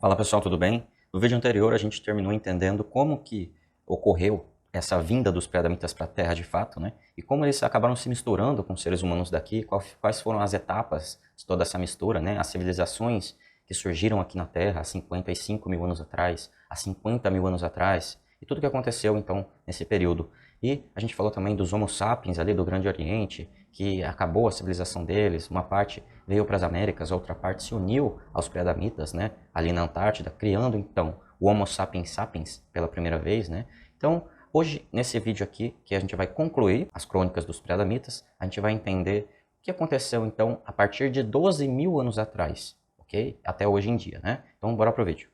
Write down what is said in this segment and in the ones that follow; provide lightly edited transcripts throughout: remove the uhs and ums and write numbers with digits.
Fala pessoal, tudo bem? No vídeo anterior a gente terminou entendendo como que ocorreu essa vinda dos pré-adamitas para a Terra de fato, né? E como eles acabaram se misturando com os seres humanos daqui, quais foram as etapas de toda essa mistura, né? As civilizações que surgiram aqui na Terra há 55 mil anos atrás, há 50 mil anos atrás, e tudo que aconteceu então nesse período. E a gente falou também dos Homo sapiens ali do Grande Oriente, que acabou a civilização deles, uma parte veio para as Américas, outra parte se uniu aos pré-adamitas, né, ali na Antártida, criando então o Homo sapiens sapiens pela primeira vez, né. Então, hoje, nesse vídeo aqui, que a gente vai concluir as crônicas dos pré-adamitas, a gente vai entender o que aconteceu então a partir de 12 mil anos atrás, ok? Até hoje em dia, né? Então, bora pro vídeo.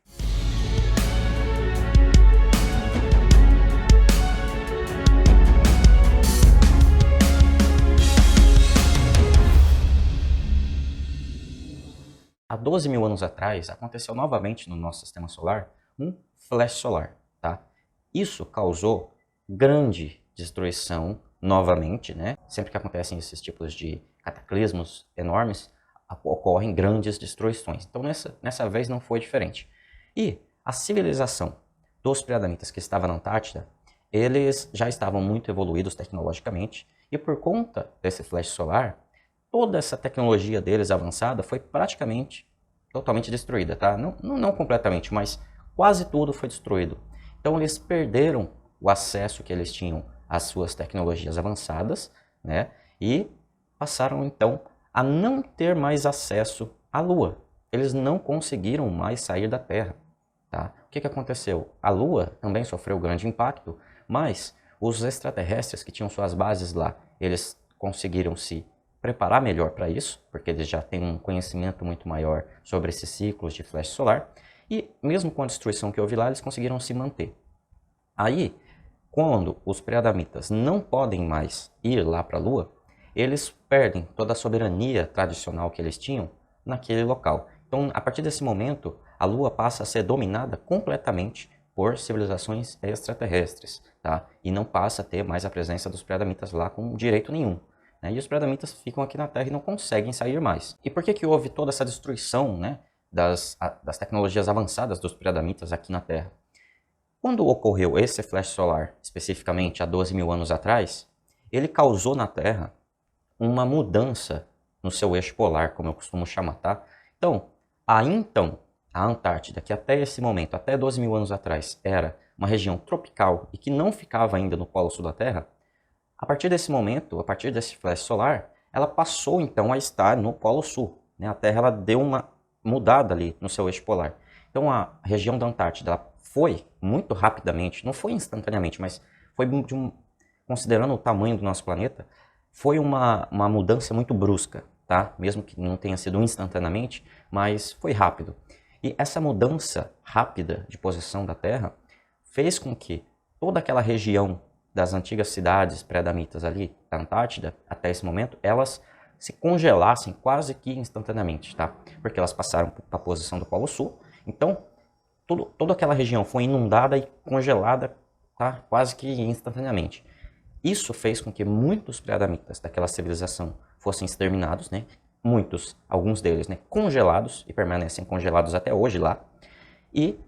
Há 12 mil anos atrás, aconteceu novamente no nosso sistema solar um flash solar, tá? Isso causou grande destruição novamente, né? Sempre que acontecem esses tipos de cataclismos enormes, ocorrem grandes destruições. Então nessa vez não foi diferente. E a civilização dos pré-adamitas que estava na Antártida, eles já estavam muito evoluídos tecnologicamente, e por conta desse flash solar, toda essa tecnologia deles avançada foi praticamente totalmente destruída, tá? Não completamente, mas quase tudo foi destruído. Então eles perderam o acesso que eles tinham às suas tecnologias avançadas, né? E passaram então a não ter mais acesso à Lua. Eles não conseguiram mais sair da Terra, tá? O que aconteceu? A Lua também sofreu grande impacto, mas os extraterrestres que tinham suas bases lá, eles conseguiram se preparar melhor para isso, porque eles já têm um conhecimento muito maior sobre esses ciclos de flash solar, e mesmo com a destruição que houve lá, eles conseguiram se manter. Aí, quando os pré-adamitas não podem mais ir lá para a Lua, eles perdem toda a soberania tradicional que eles tinham naquele local. Então, a partir desse momento, a Lua passa a ser dominada completamente por civilizações extraterrestres, tá? E não passa a ter mais a presença dos pré-adamitas lá com direito nenhum. E os pré-adamitas ficam aqui na Terra e não conseguem sair mais. E por que houve toda essa destruição, né, das tecnologias avançadas dos pré-adamitas aqui na Terra? Quando ocorreu esse flash solar, especificamente há 12 mil anos atrás, ele causou na Terra uma mudança no seu eixo polar, como eu costumo chamar, tá? Então, a Antártida, que até esse momento, até 12 mil anos atrás, era uma região tropical e que não ficava ainda no polo sul da Terra, a partir desse momento, a partir desse flash solar, ela passou então a estar no Polo Sul, né? A Terra ela deu uma mudada ali no seu eixo polar. Então a região da Antártida ela foi muito rapidamente, não foi instantaneamente, mas foi considerando o tamanho do nosso planeta, foi uma mudança muito brusca, tá? Mesmo que não tenha sido instantaneamente, mas foi rápido. E essa mudança rápida de posição da Terra fez com que toda aquela região das antigas cidades pré-adamitas ali da Antártida, até esse momento, elas se congelassem quase que instantaneamente, tá? Porque elas passaram para a posição do Polo Sul, então toda aquela região foi inundada e congelada, tá? Quase que instantaneamente. Isso fez com que muitos pré-adamitas daquela civilização fossem exterminados, né? Muitos, alguns deles, né, congelados e permanecem congelados até hoje lá, e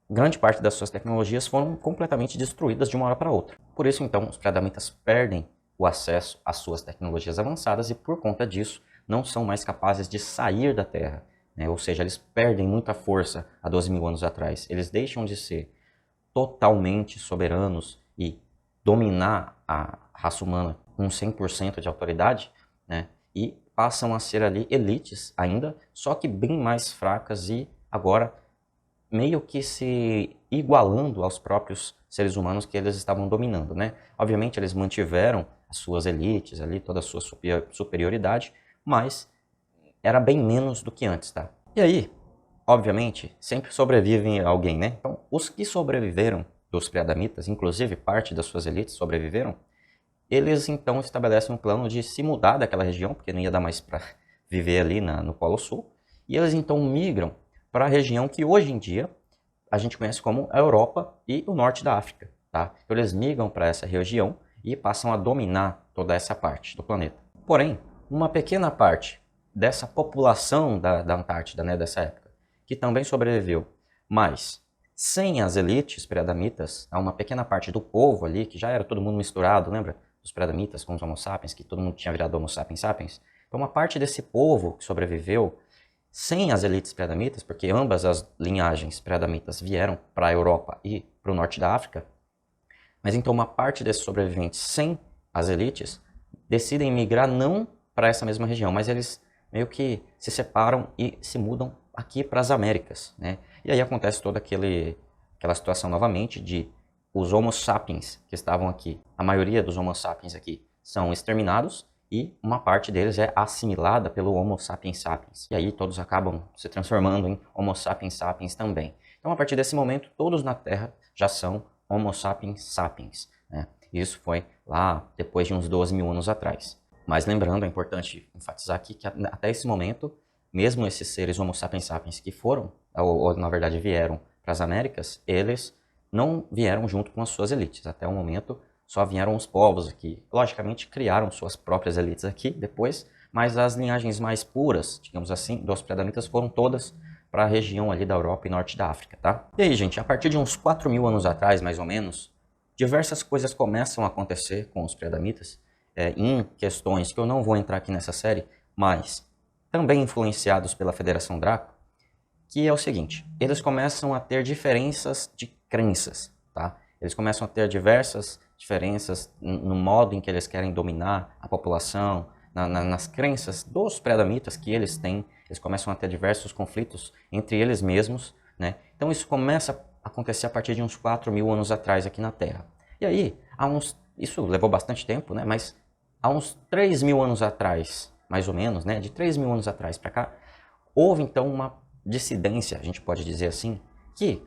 grande parte das suas tecnologias foram completamente destruídas de uma hora para outra. Por isso, então, os pré-adamitas perdem o acesso às suas tecnologias avançadas e, por conta disso, não são mais capazes de sair da Terra, né? Ou seja, eles perdem muita força há 12 mil anos atrás. Eles deixam de ser totalmente soberanos e dominar a raça humana com 100% de autoridade, né? E passam a ser ali elites ainda, só que bem mais fracas e agora meio que se igualando aos próprios seres humanos que eles estavam dominando, né? Obviamente eles mantiveram as suas elites ali, toda a sua superioridade, mas era bem menos do que antes, tá? E aí, obviamente, sempre sobrevive alguém, né? Então, os que sobreviveram dos pré-adamitas, inclusive parte das suas elites sobreviveram, eles então estabelecem um plano de se mudar daquela região, porque não ia dar mais para viver ali no Polo Sul, e eles então migram para a região que hoje em dia a gente conhece como a Europa e o norte da África, tá? Então eles migram para essa região e passam a dominar toda essa parte do planeta. Porém, uma pequena parte dessa população da Antártida, né, dessa época, que também sobreviveu Mas, sem as elites pré-adamitas, há uma pequena parte do povo ali, que já era todo mundo misturado, lembra? Os pré-adamitas com os homo sapiens, que todo mundo tinha virado homo sapiens sapiens. Então, uma parte desse povo que sobreviveu, sem as elites pré-adamitas, porque ambas as linhagens pré-adamitas vieram para a Europa e para o norte da África, mas então uma parte desses sobreviventes sem as elites decidem migrar não para essa mesma região, mas eles meio que se separam e se mudam aqui para as Américas, né? E aí acontece toda aquela situação novamente de os homo sapiens que estavam aqui, a maioria dos homo sapiens aqui são exterminados e uma parte deles é assimilada pelo homo sapiens sapiens. E aí todos acabam se transformando em homo sapiens sapiens também. Então a partir desse momento todos na Terra já são homo sapiens sapiens, né? Isso foi lá depois de uns 12 mil anos atrás. Mas lembrando, é importante enfatizar aqui que até esse momento, mesmo esses seres homo sapiens sapiens que foram, ou na verdade vieram para as Américas, eles não vieram junto com as suas elites. Até o momento só vieram os povos aqui. Logicamente criaram suas próprias elites aqui depois, mas as linhagens mais puras, digamos assim, dos pré-adamitas foram todas para a região ali da Europa e norte da África, tá? E aí, gente, a partir de uns 4 mil anos atrás, mais ou menos, diversas coisas começam a acontecer com os pré-adamitas, em questões que eu não vou entrar aqui nessa série, mas também influenciados pela Federação Draco, que é o seguinte: eles começam a ter diferenças de crenças, tá? Eles começam a ter diversas diferenças no modo em que eles querem dominar a população, nas crenças dos pré-adamitas que eles têm. Eles começam a ter diversos conflitos entre eles mesmos, né? Então isso começa a acontecer a partir de uns 4 mil anos atrás aqui na Terra. E aí, isso levou bastante tempo, né? Mas há uns 3 mil anos atrás, mais ou menos, né? De 3 mil anos atrás para cá, houve então uma dissidência, a gente pode dizer assim, que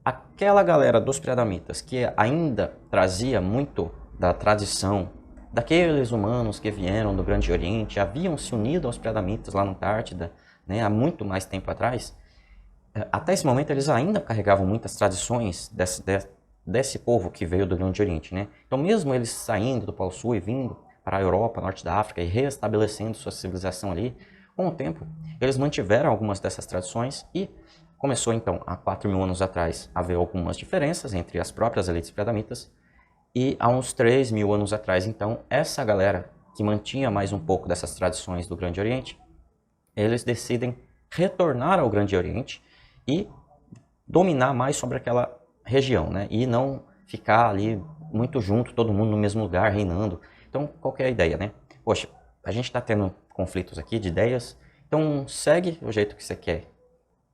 aquela galera dos pré-adamitas que ainda trazia muito da tradição daqueles humanos que vieram do Grande Oriente, haviam se unido aos pré-adamitas lá na Antártida, né, há muito mais tempo atrás, até esse momento eles ainda carregavam muitas tradições desse povo que veio do Grande Oriente, né? Então mesmo eles saindo do Polo Sul e vindo para a Europa, norte da África e reestabelecendo sua civilização ali, com o tempo eles mantiveram algumas dessas tradições e começou então, há 4 mil anos atrás, a haver algumas diferenças entre as próprias elites pré-adamitas. E há uns 3 mil anos atrás, então, essa galera que mantinha mais um pouco dessas tradições do Grande Oriente, eles decidem retornar ao Grande Oriente e dominar mais sobre aquela região, né? E não ficar ali muito junto, todo mundo no mesmo lugar, reinando. Então, qual que é a ideia, né? Poxa, a gente está tendo conflitos aqui de ideias, então segue o jeito que você quer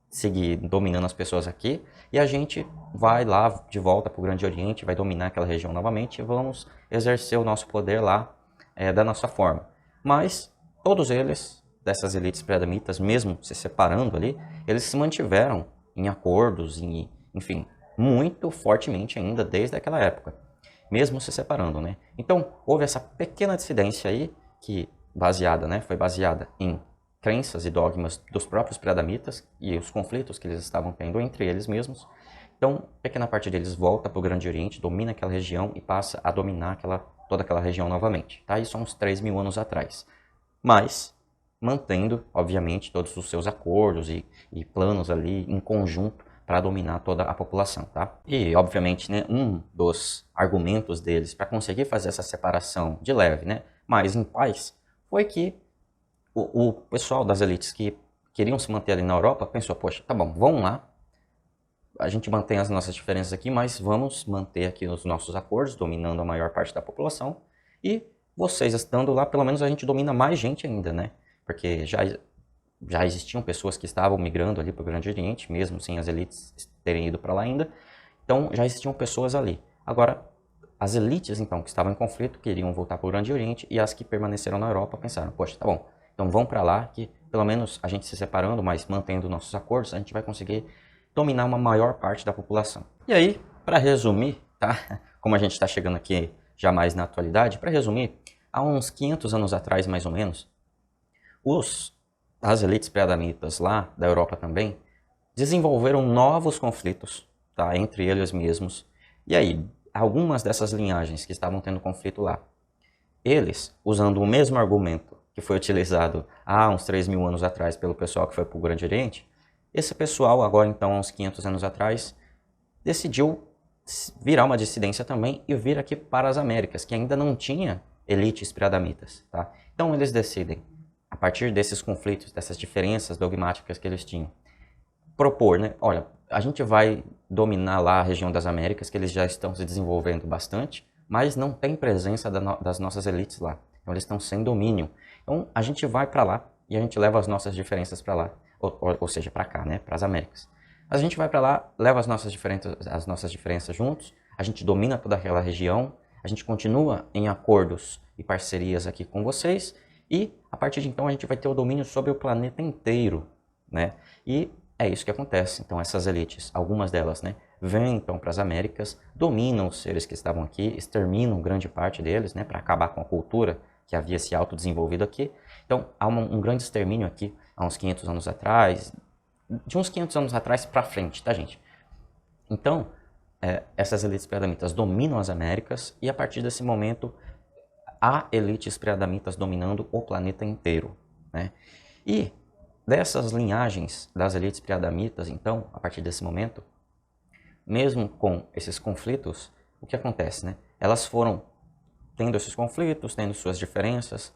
seguir dominando as pessoas aqui, e a gente vai lá de volta para o Grande Oriente, vai dominar aquela região novamente e vamos exercer o nosso poder lá da nossa forma. Mas todos eles, dessas elites pré-adamitas, mesmo se separando ali, eles se mantiveram em acordos, enfim, muito fortemente ainda desde aquela época, mesmo se separando, né? Então, houve essa pequena dissidência aí, que foi baseada em crenças e dogmas dos próprios pré-adamitas e os conflitos que eles estavam tendo entre eles mesmos. Então, pequena parte deles volta para o Grande Oriente, domina aquela região e passa a dominar toda aquela região novamente. Tá? Isso há uns 3 mil anos atrás. Mas, mantendo, obviamente, todos os seus acordos e planos ali em conjunto para dominar toda a população. Tá? E, obviamente, né, um dos argumentos deles para conseguir fazer essa separação de leve, né, mas em paz, foi que o pessoal das elites que queriam se manter ali na Europa pensou, poxa, tá bom, vamos lá, a gente mantém as nossas diferenças aqui, mas vamos manter aqui os nossos acordos, dominando a maior parte da população, e vocês estando lá, pelo menos a gente domina mais gente ainda, né? Porque já existiam pessoas que estavam migrando ali para o Grande Oriente, mesmo sem as elites terem ido para lá ainda, então já existiam pessoas ali. Agora, as elites, então, que estavam em conflito, queriam voltar para o Grande Oriente, e as que permaneceram na Europa pensaram, poxa, tá bom, então vão para lá que pelo menos a gente se separando, mas mantendo nossos acordos, a gente vai conseguir dominar uma maior parte da população. E aí, para resumir, tá? Como a gente está chegando aqui já mais na atualidade, para resumir, há uns 500 anos atrás, mais ou menos, as elites pré-adamitas lá da Europa também desenvolveram novos conflitos, tá? Entre eles mesmos. E aí, algumas dessas linhagens que estavam tendo conflito lá, eles, usando o mesmo argumento que foi utilizado há uns 3 mil anos atrás pelo pessoal que foi para o Grande Oriente, esse pessoal, agora então, uns 500 anos atrás, decidiu virar uma dissidência também e vir aqui para as Américas, que ainda não tinha elites preadamitas, tá? Então eles decidem, a partir desses conflitos, dessas diferenças dogmáticas que eles tinham, propor, né? Olha, a gente vai dominar lá a região das Américas, que eles já estão se desenvolvendo bastante, mas não tem presença das nossas elites lá. Então eles estão sem domínio. Então a gente vai para lá e a gente leva as nossas diferenças para lá, ou seja, para cá, né? Para as Américas. A gente vai para lá, leva as nossas diferenças juntos, a gente domina toda aquela região, a gente continua em acordos e parcerias aqui com vocês e a partir de então a gente vai ter o domínio sobre o planeta inteiro, né? E é isso que acontece. Então essas elites, algumas delas, né, vêm então para as Américas, dominam os seres que estavam aqui, exterminam grande parte deles, né, para acabar com a cultura que havia se autodesenvolvido aqui. Então há um grande extermínio aqui há uns 500 anos atrás, de uns 500 anos atrás para frente, tá, gente? Então, essas elites preadamitas dominam as Américas e a partir desse momento há elites preadamitas dominando o planeta inteiro, né? E dessas linhagens das elites preadamitas, então, a partir desse momento, mesmo com esses conflitos, o que acontece, né? Elas foram tendo esses conflitos, tendo suas diferenças,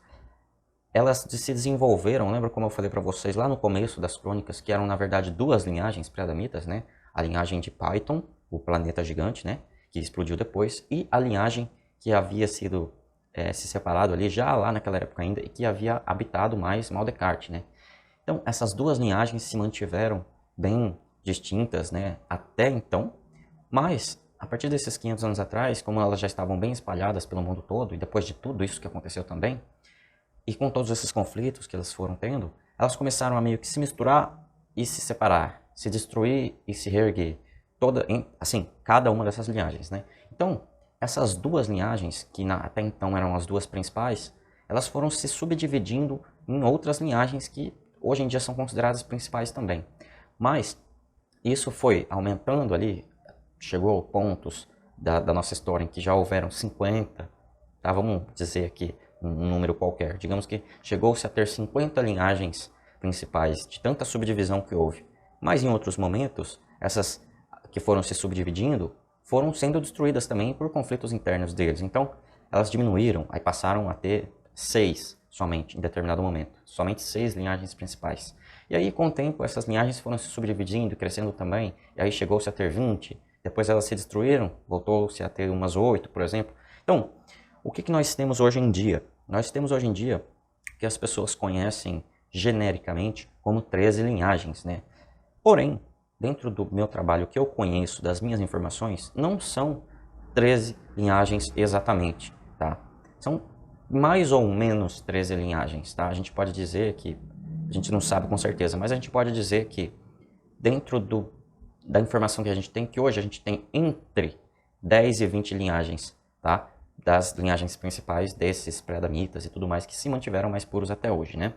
elas se desenvolveram, lembra como eu falei para vocês lá no começo das crônicas, que eram na verdade duas linhagens preadamitas, né? A linhagem de Python, o planeta gigante, né? Que explodiu depois, e a linhagem que havia sido se separado ali já lá naquela época ainda e que havia habitado mais Maldecarte, né? Então essas duas linhagens se mantiveram bem distintas, né? Até então, mas a partir desses 500 anos atrás, como elas já estavam bem espalhadas pelo mundo todo e depois de tudo isso que aconteceu também, e com todos esses conflitos que elas foram tendo, elas começaram a meio que se misturar e se separar, se destruir e se reerguer. Assim, cada uma dessas linhagens, né? Então, essas duas linhagens, que até então eram as duas principais, elas foram se subdividindo em outras linhagens que hoje em dia são consideradas principais também. Mas isso foi aumentando ali, chegou a pontos da nossa história em que já houveram 50, tá? Vamos dizer aqui, um número qualquer. Digamos que chegou-se a ter 50 linhagens principais, de tanta subdivisão que houve. Mas em outros momentos, essas que foram se subdividindo, foram sendo destruídas também por conflitos internos deles. Então, elas diminuíram, aí passaram a ter 6 somente, em determinado momento. Somente 6 linhagens principais. E aí, com o tempo, essas linhagens foram se subdividindo, crescendo também, e aí chegou-se a ter 20, depois elas se destruíram, voltou-se a ter umas 8, por exemplo. Então, o que nós temos hoje em dia? Nós temos hoje em dia que as pessoas conhecem genericamente como 13 linhagens, né? Porém, dentro do meu trabalho que eu conheço, das minhas informações, não são 13 linhagens exatamente, tá? São mais ou menos 13 linhagens, tá? A gente pode dizer que, a gente não sabe com certeza, mas a gente pode dizer que dentro da informação que a gente tem, que hoje a gente tem entre 10 e 20 linhagens, tá? Das linhagens principais desses pré-adamitas e tudo mais que se mantiveram mais puros até hoje, né?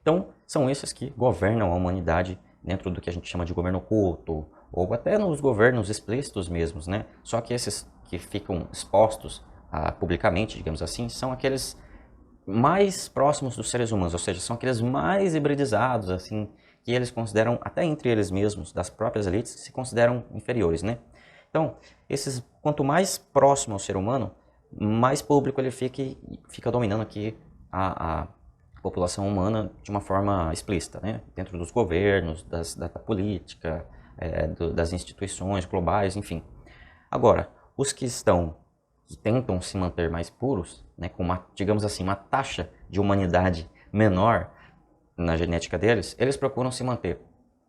Então, são esses que governam a humanidade dentro do que a gente chama de governo oculto, ou até nos governos explícitos mesmos, né? Só que esses que ficam expostos publicamente, digamos assim, são aqueles mais próximos dos seres humanos, ou seja, são aqueles mais hibridizados, assim, que eles consideram, até entre eles mesmos, das próprias elites, se consideram inferiores, né? Então, quanto mais próximo ao ser humano, mais público ele fica dominando aqui a população humana de uma forma explícita, né? Dentro dos governos, da política, das instituições globais, enfim. Agora, os que tentam se manter mais puros, né, com digamos assim, uma taxa de humanidade menor na genética deles, eles procuram se manter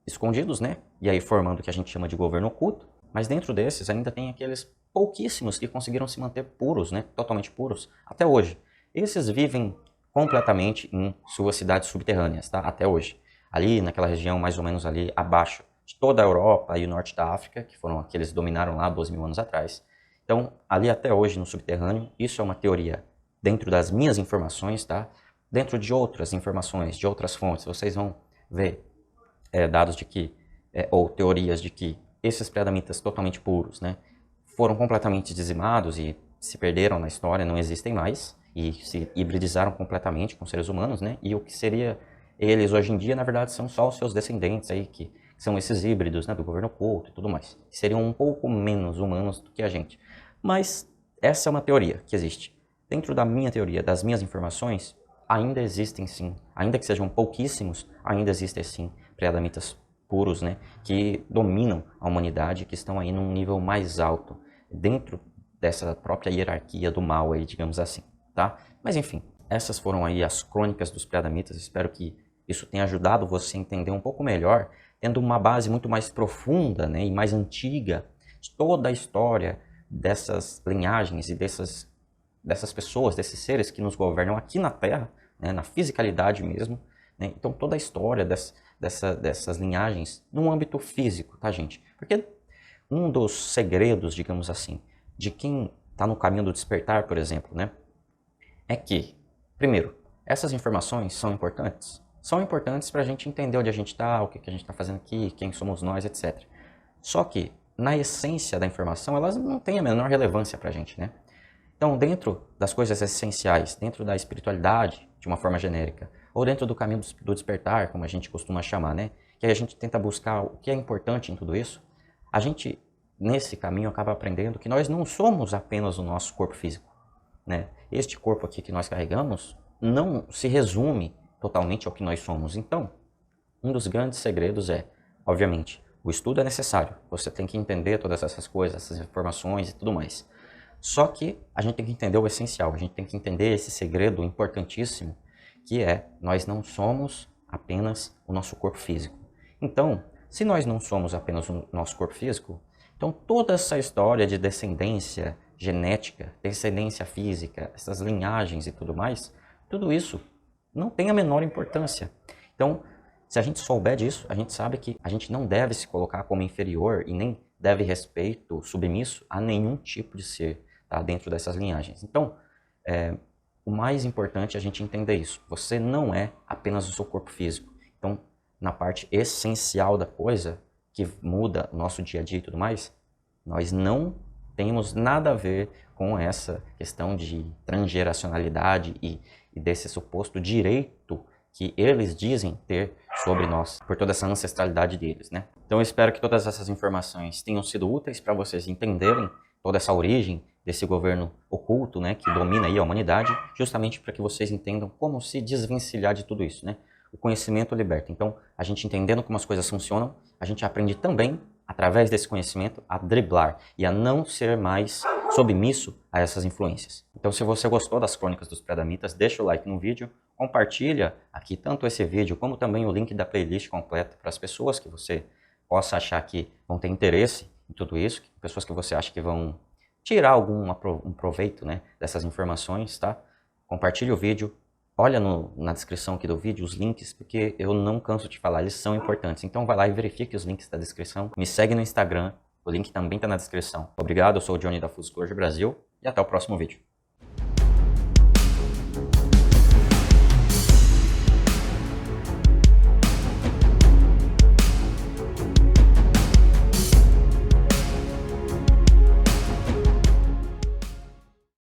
escondidos, né? E aí formando o que a gente chama de governo oculto. Mas dentro desses ainda tem aqueles pouquíssimos que conseguiram se manter puros, né? Totalmente puros, até hoje. Esses vivem completamente em suas cidades subterrâneas, tá? Até hoje. Ali naquela região mais ou menos ali abaixo de toda a Europa e o norte da África, que foram aqueles que dominaram lá 12 mil anos atrás. Então, ali até hoje no subterrâneo, isso é uma teoria dentro das minhas informações, tá? Dentro de outras informações, de outras fontes, vocês vão ver dados de que, ou teorias de que esses pré-adamitas totalmente puros, né, foram completamente dizimados e se perderam na história, não existem mais, e se hibridizaram completamente com seres humanos, né, e o que seria eles hoje em dia, na verdade, são só os seus descendentes aí, que são esses híbridos, né, do governo oculto e tudo mais. Seriam um pouco menos humanos do que a gente. Mas essa é uma teoria que existe. Dentro da minha teoria, das minhas informações, ainda existem sim, ainda que sejam pouquíssimos, ainda existem sim pré-adamitas puros, né, que dominam a humanidade, que estão aí num nível mais alto, dentro dessa própria hierarquia do mal aí, digamos assim, tá? Mas enfim, essas foram aí as crônicas dos pré-adamitas. Espero que isso tenha ajudado você a entender um pouco melhor, tendo uma base muito mais profunda, né, e mais antiga de toda a história dessas linhagens e dessas pessoas, desses seres que nos governam aqui na Terra, né, na fisicalidade mesmo, né? Então toda a história dessas linhagens no âmbito físico, tá, gente? Porque um dos segredos, digamos assim, de quem está no caminho do despertar, por exemplo, né, é que, primeiro, essas informações são importantes? São importantes para a gente entender onde a gente está, o que a gente está fazendo aqui, quem somos nós, etc. Só que, na essência da informação, elas não têm a menor relevância para a gente, né? Então, dentro das coisas essenciais, dentro da espiritualidade, de uma forma genérica, ou dentro do caminho do despertar, como a gente costuma chamar, né? Que aí a gente tenta buscar o que é importante em tudo isso, a gente, nesse caminho, acaba aprendendo que nós não somos apenas o nosso corpo físico, né? Este corpo aqui que nós carregamos não se resume totalmente ao que nós somos. Então, um dos grandes segredos é, obviamente, o estudo é necessário. Você tem que entender todas essas coisas, essas informações e tudo mais. Só que a gente tem que entender o essencial, a gente tem que entender esse segredo importantíssimo, que é, nós não somos apenas o nosso corpo físico. Então, se nós não somos apenas o nosso corpo físico, então toda essa história de descendência genética, descendência física, essas linhagens e tudo mais, tudo isso não tem a menor importância. Então, se a gente souber disso, a gente sabe que a gente não deve se colocar como inferior e nem deve respeito submisso a nenhum tipo de ser, tá, dentro dessas linhagens. Então, o mais importante é a gente entender isso. Você não é apenas o seu corpo físico. Então, na parte essencial da coisa, que muda o nosso dia a dia e tudo mais, nós não temos nada a ver com essa questão de transgeracionalidade e desse suposto direito que eles dizem ter sobre nós, por toda essa ancestralidade deles, né? Então eu espero que todas essas informações tenham sido úteis para vocês entenderem toda essa origem desse governo oculto, né, que domina aí a humanidade, justamente para que vocês entendam como se desvencilhar de tudo isso, né? O conhecimento liberta. Então, a gente entendendo como as coisas funcionam, a gente aprende também, através desse conhecimento, a driblar e a não ser mais submisso a essas influências. Então, se você gostou das crônicas dos pré-adamitas, deixa o like no vídeo, compartilha aqui tanto esse vídeo como também o link da playlist completa para as pessoas que você possa achar que vão ter interesse em tudo isso, pessoas que você acha que vão tirar um proveito, né, dessas informações, tá? Compartilhe o vídeo, olha na descrição aqui do vídeo os links, porque eu não canso de falar, eles são importantes. Então vai lá e verifique os links da descrição, me segue no Instagram, o link também está na descrição. Obrigado, eu sou o Johnny da Full Disclosure Brasil e até o próximo vídeo.